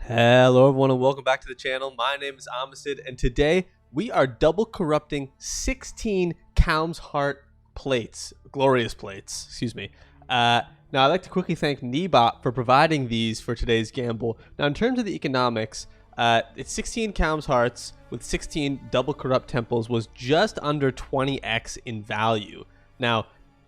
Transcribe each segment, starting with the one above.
Hello everyone and welcome back to the channel. My name is Amisid and today we are double corrupting 16 Kaom'S heart plates, glorious plates, excuse me. Now I'd like to quickly thank Knebopp for providing these for today's gamble. Now in terms of the economics, it's 16 Kaom'S hearts with 16 double corrupt temples was just under 20x in value. Now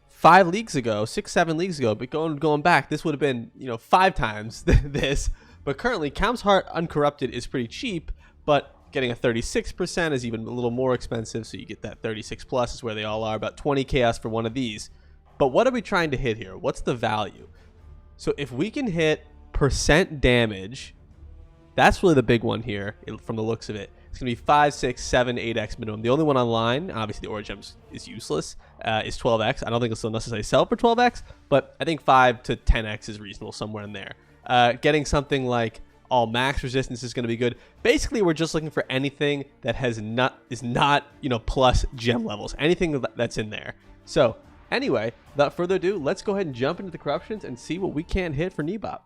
5 leagues ago, 6-7 leagues ago, but going back, this would have been 5 times this. But currently, Kaom'S Heart Uncorrupted is pretty cheap, but getting a 36% is even a little more expensive, so you get that 36 plus is where they all are, about 20 chaos for one of these. But what are we trying to hit here? What's the value? So if we can hit percent damage, that's really the big one here from the looks of it. It's going to be 5, 6, 7, 8x minimum. The only one online, obviously the Gems is useless, is 12x. I don't think it'll still necessarily sell for 12x, but I think 5 to 10x is reasonable somewhere in there. Getting something like all max resistance is going to be good. Basically, we're just looking for anything that is not plus gem levels, anything that's in there. So anyway, without further ado, let's go ahead and jump into the corruptions and see what we can hit for Knebopp.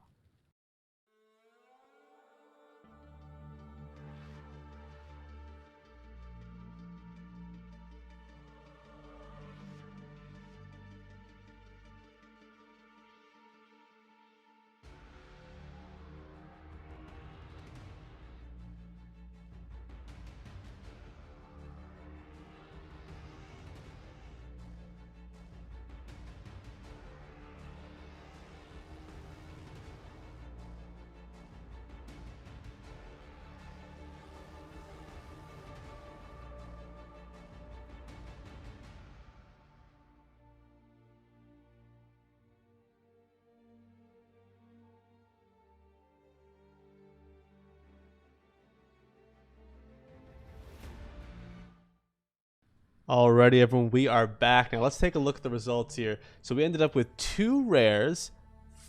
Alrighty, everyone, we are back. Now let's take a look at the results here. So we ended up with 2 rares,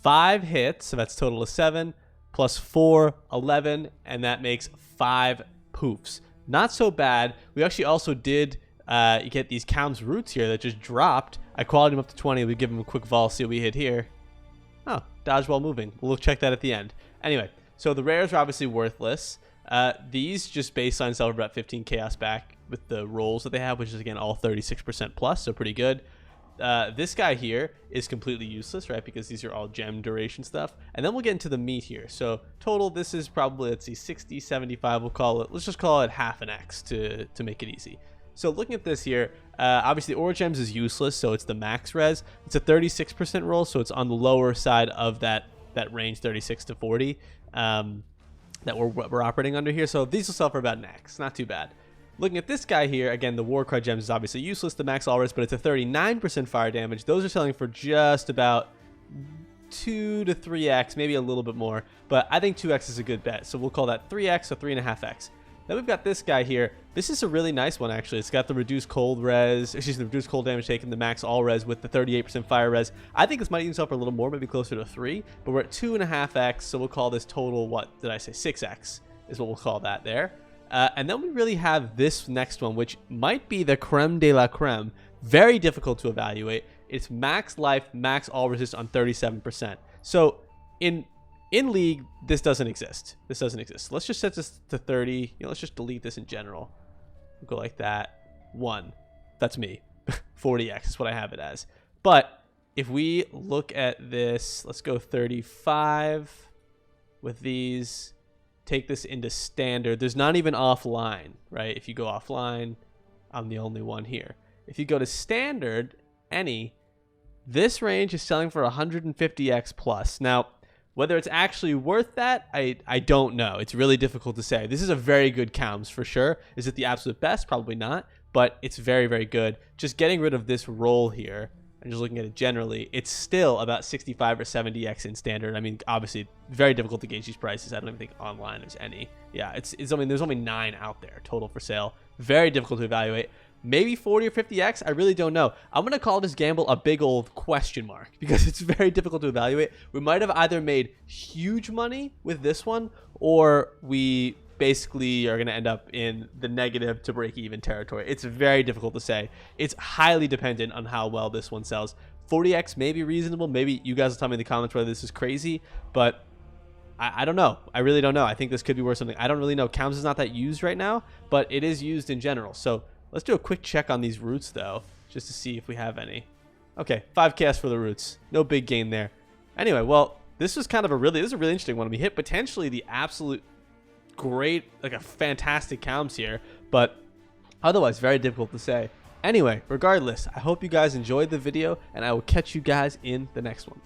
5 hits, so that's a total of 7, plus 4, 11, and that makes 5 poofs. Not so bad. We actually also did get these Kaom'S roots here that just dropped. I qualified them up to 20. We give them a quick vol, see what we hit here. Oh, dodge while moving. We'll check that at the end. Anyway, so the rares are obviously worthless. These just baseline sell for about 15 chaos back with the rolls that they have, which is again all 36% plus, so pretty good. This guy here is completely useless, right, because these are all gem duration stuff. And then we'll get into the meat here. So total, this is probably, let's see, 60, 75, we'll call it, let's just call it half an X to make it easy. So looking at this here, obviously Gems is useless, so it's the max res. It's a 36% roll, so it's on the lower side of that range, 36 to 40, that we're operating under here. So these will sell for about an X, not too bad. Looking at this guy here, again, the Warcry Gems is obviously useless, the max all res, but it's a 39% fire damage. Those are selling for just about 2 to 3x, maybe a little bit more, but I think 2x is a good bet. So we'll call that 3x or 3.5x. Then we've got this guy here. This is a really nice one, actually. It's got the reduced cold res, excuse me, the reduced cold damage taken, the max all res with the 38% fire res. I think this might even sell for a little more, maybe closer to 3, but we're at 2.5x, so we'll call this total, what did I say, 6x is what we'll call that there. And then we really have this next one, which might be the creme de la creme. Very difficult to evaluate. It's max life, max all resist on 37%. So in league, this doesn't exist. This doesn't exist. Let's just set this to 30. Let's just delete this in general. We'll go like that. 1. That's me. 40x is what I have it as. But if we look at this, let's go 35 with these. Take this into standard. There's not even offline, right? If you go offline, I'm the only one here. If you go to standard, this range is selling for 150x plus. Now, whether it's actually worth that, I don't know. It's really difficult to say. This is a very good Kaom'S for sure. Is it the absolute best? Probably not, but it's very, very good. Just getting rid of this roll here, and just looking at it generally, it's still about 65 or 70x in standard. I mean, obviously, very difficult to gauge these prices. I don't even think online there's any. Yeah, there's only 9 out there total for sale. Very difficult to evaluate. Maybe 40 or 50x. I really don't know. I'm going to call this gamble a big old question mark because it's very difficult to evaluate. We might have either made huge money with this one, or we basically are going to end up in the negative to break even territory. It's very difficult to say. It's highly dependent on how well this one sells. 40x may be reasonable. Maybe you guys will tell me in the comments whether this is crazy, but I don't know. I really don't know. I think this could be worth something. I don't really know. Kaom'S is not that used right now, but it is used in general. So let's do a quick check on these roots, though, just to see if we have any. Okay, 5 KS for the roots. No big gain there. Anyway, well, this is a really interesting one. We hit potentially the absolute great, like a fantastic Kaom'S here, but otherwise very difficult to say. Anyway, regardless, I hope you guys enjoyed the video, and I will catch you guys in the next one.